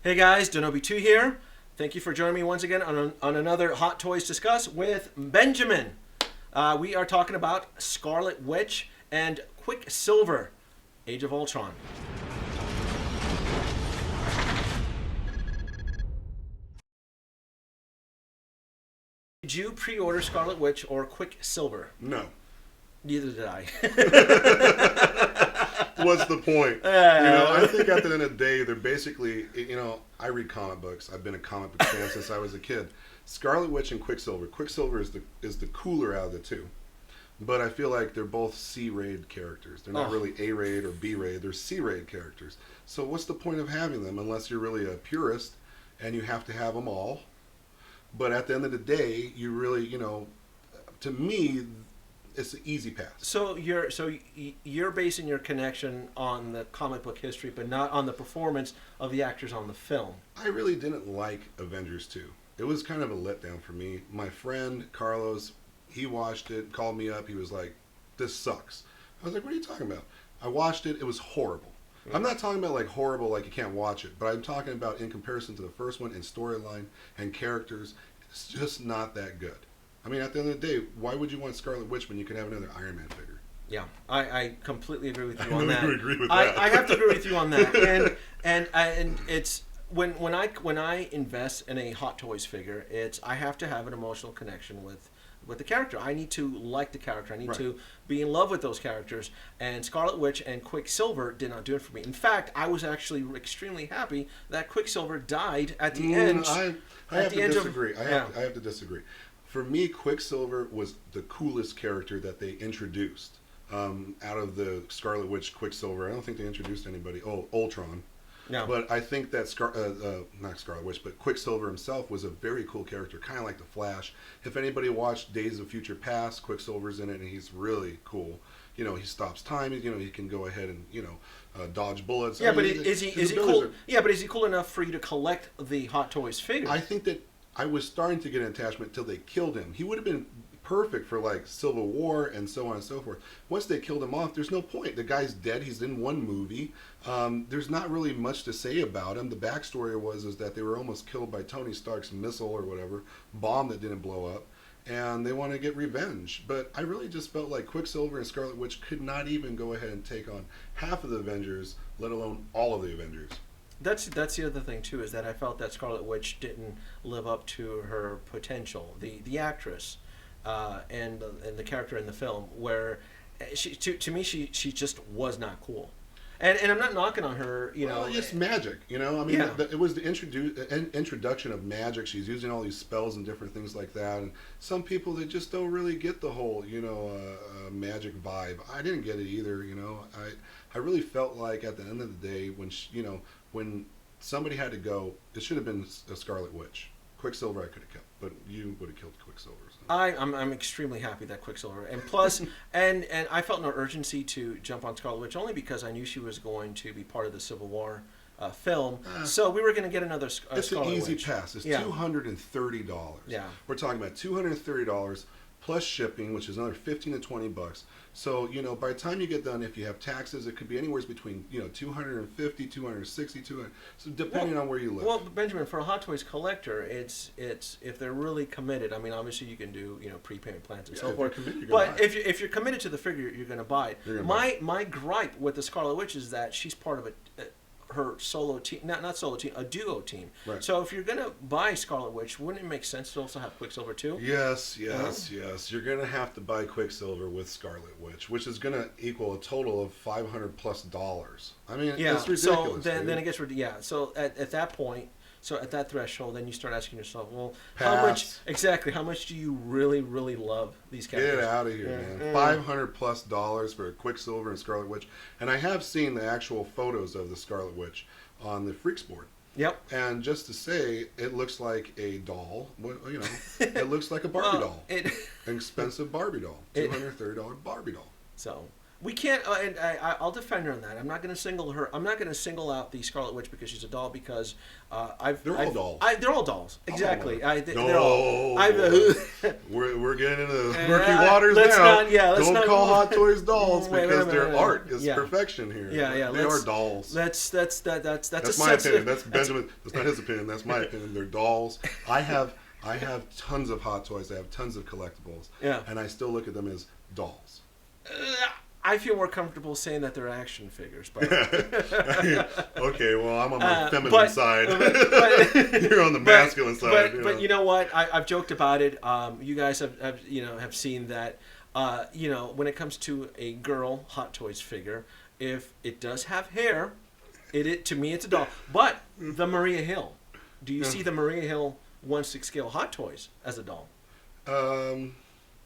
Hey guys, Denobi2 here. Thank you for joining me once again on another Hot Toys Discuss with Benjamin. We are talking about Scarlet Witch and Quicksilver, Age of Ultron. Did you pre-order Scarlet Witch or Quicksilver? No. Neither did I. What's the point? I think at the end of the day, they're basically, I read comic books. I've been a comic book fan since I was a kid. Scarlet Witch and Quicksilver. Quicksilver is the cooler out of the two. But I feel like they're both C-rated characters. They're not really A-rated or B-rated. They're C-rated characters. So what's the point of having them unless you're really a purist and you have to have them all? But at the end of the day, you really, to me, it's an easy pass. So you're basing your connection on the comic book history, but not on the performance of the actors on the film. I really didn't like Avengers 2. It was kind of a letdown for me. My friend Carlos, he watched it, called me up. He was like, "This sucks." I was like, "What are you talking about?" I watched it. It was horrible. I'm not talking about like horrible, like you can't watch it, but I'm talking about in comparison to the first one in storyline and characters, it's just not that good. I mean, at the end of the day, why would you want Scarlet Witch when you could have another Iron Man figure? Yeah, I completely agree with you on I that. really agree with that. I have to agree with you on that. And it's when I invest in a Hot Toys figure, I have to have an emotional connection with the character. I need to like the character. I need to be in love with those characters. And Scarlet Witch and Quicksilver did not do it for me. In fact, I was actually extremely happy that Quicksilver died at the end. I have to disagree. I have to disagree. For me, Quicksilver was the coolest character that they introduced out of the Scarlet Witch Quicksilver. I don't think they introduced anybody. Oh, Ultron. No. But I think that not Scarlet Witch, but Quicksilver himself was a very cool character, kind of like the Flash. If anybody watched Days of Future Past, Quicksilver's in it, and he's really cool. He stops time. He can go ahead and dodge bullets. Yeah, but is he cool? Yeah, but is he cool enough for you to collect the Hot Toys figure? I think that I was starting to get an attachment till they killed him. He would have been perfect for like Civil War and so on and so forth. Once they killed him off, there's no point. The guy's dead. He's in one movie. There's not really much to say about him. The backstory was that they were almost killed by Tony Stark's missile or whatever, bomb that didn't blow up, and they want to get revenge. But I really just felt like Quicksilver and Scarlet Witch could not even go ahead and take on half of the Avengers, let alone all of the Avengers. That's the other thing too, is that I felt that Scarlet Witch didn't live up to her potential. The actress and the character in the film, where to me she just was not cool. And I'm not knocking on her, Well, it's magic, I mean, it was the introduction of magic. She's using all these spells and different things like that. And some people, they just don't really get the whole, magic vibe. I didn't get it either, I really felt like at the end of the day, when somebody had to go, it should have been a Scarlet Witch. Quicksilver I could have kept, but you would have killed Quicksilver. So. I'm extremely happy that Quicksilver, and plus, and I felt no urgency to jump on Scarlet Witch only because I knew she was going to be part of the Civil War film, so we were going to get another It's Scarlet an easy Witch. pass. It's $230. Yeah, we're talking about $230 plus shipping, which is another $15 to $20. So by the time you get done, if you have taxes, it could be anywhere between $250, $260, $200. So depending on where you live. Well, Benjamin, for a Hot Toys collector, it's if they're really committed. I mean, obviously you can do prepayment plans and so forth. But if you're committed to the figure, you're going to buy it. My gripe with the Scarlet Witch is that she's part of her solo team, not solo team, a duo team. Right. So if you're going to buy Scarlet Witch, wouldn't it make sense to also have Quicksilver too? Yes. You're going to have to buy Quicksilver with Scarlet Witch, which is going to equal a total of $500+. I mean, it's ridiculous. So then it gets ridiculous. So at that point, at that threshold, then you start asking yourself, well, how much do you really, really love these characters? Get out of here, man. $500+ for a Quicksilver and Scarlet Witch. And I have seen the actual photos of the Scarlet Witch on the Freaks board. Yep. And just to say, it looks like a doll. It looks like a Barbie doll. An expensive Barbie doll. $230 Barbie doll. So, We can't, and I'll defend her on that. I'm not going to single her. I'm not going to single out the Scarlet Witch because she's a doll. Because they're all dolls. They're all dolls. Exactly. They're all. We're getting into murky waters let's now. Not, yeah, let's Don't not, call Hot Toys dolls because wait, their art is perfection here. Yeah. They are dolls. That's my opinion. That's Benjamin. That's not his opinion. That's my opinion. They're dolls. I have tons of Hot Toys. I have tons of collectibles. Yeah. And I still look at them as dolls. I feel more comfortable saying that they're action figures. But okay, well, I'm on my feminine side. You're on the masculine side. But you know what? I've joked about it. You guys have seen that. When it comes to a girl Hot Toys figure, if it does have hair, to me it's a doll. But the Maria Hill, do you see the Maria Hill 1/6 scale Hot Toys as a doll?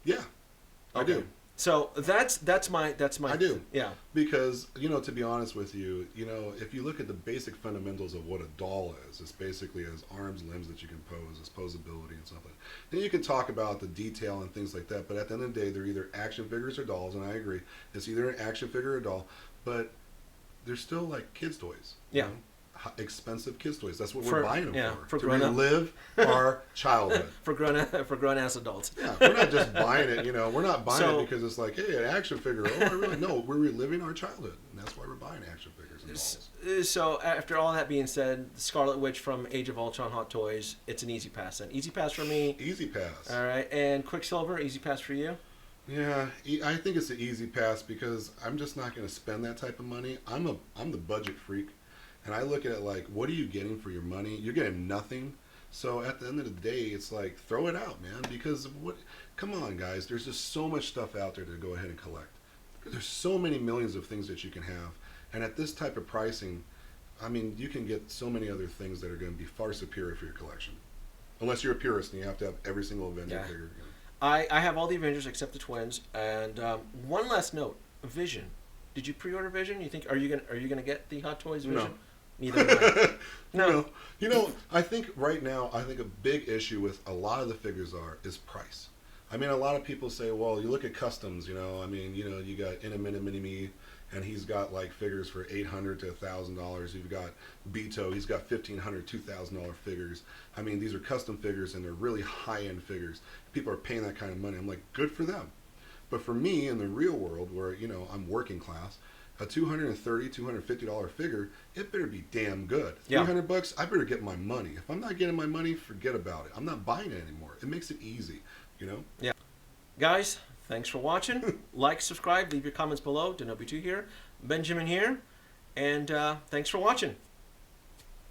Yeah, I do. So that's my. I do. Yeah. Because to be honest with you, if you look at the basic fundamentals of what a doll is, it's basically has arms, limbs that you can pose, it's posability and stuff like that. Then you can talk about the detail and things like that, but at the end of the day, they're either action figures or dolls, and I agree, it's either an action figure or a doll, but they're still like kids' toys. Yeah. Expensive kids' toys. That's what we're buying them for. To grown-up. relive our childhood. for grown-ass adults. Yeah, we're not just buying it. We're not buying it because it's like, hey, an action figure. Oh, I really no. We're reliving our childhood, and that's why we're buying action figures and dolls. So after all that being said, Scarlet Witch from Age of Ultron Hot Toys, it's an easy pass. Then easy pass for me. Easy pass. All right, and Quicksilver, easy pass for you. Yeah, I think it's an easy pass because I'm just not going to spend that type of money. I'm the budget freak. And I look at it like, what are you getting for your money? You're getting nothing. So at the end of the day, it's like, throw it out, man. Because come on, guys. There's just so much stuff out there to go ahead and collect. There's so many millions of things that you can have. And at this type of pricing, I mean, you can get so many other things that are going to be far superior for your collection. Unless you're a purist and you have to have every single Avenger figure. I have all the Avengers except the twins. And one last note, Vision. Did you pre-order Vision? You think are you gonna get the Hot Toys Vision? No. Neither am I. No. I think right now, a big issue with a lot of the figures is price. I mean, a lot of people say, well, you look at customs, you got In a Minute Mini Me, and he's got like figures for $800 to $1,000. You've got Beto, he's got $1,500, $2,000 figures. I mean, these are custom figures, and they're really high-end figures. People are paying that kind of money. I'm like, good for them. But for me, in the real world, where, I'm working class, a $230, $250 figure, it better be damn good. $300, I better get my money. If I'm not getting my money, forget about it. I'm not buying it anymore. It makes it easy, Yeah. Guys, thanks for watching. Like, subscribe, leave your comments below. Denobi2 here, Benjamin here, and thanks for watching.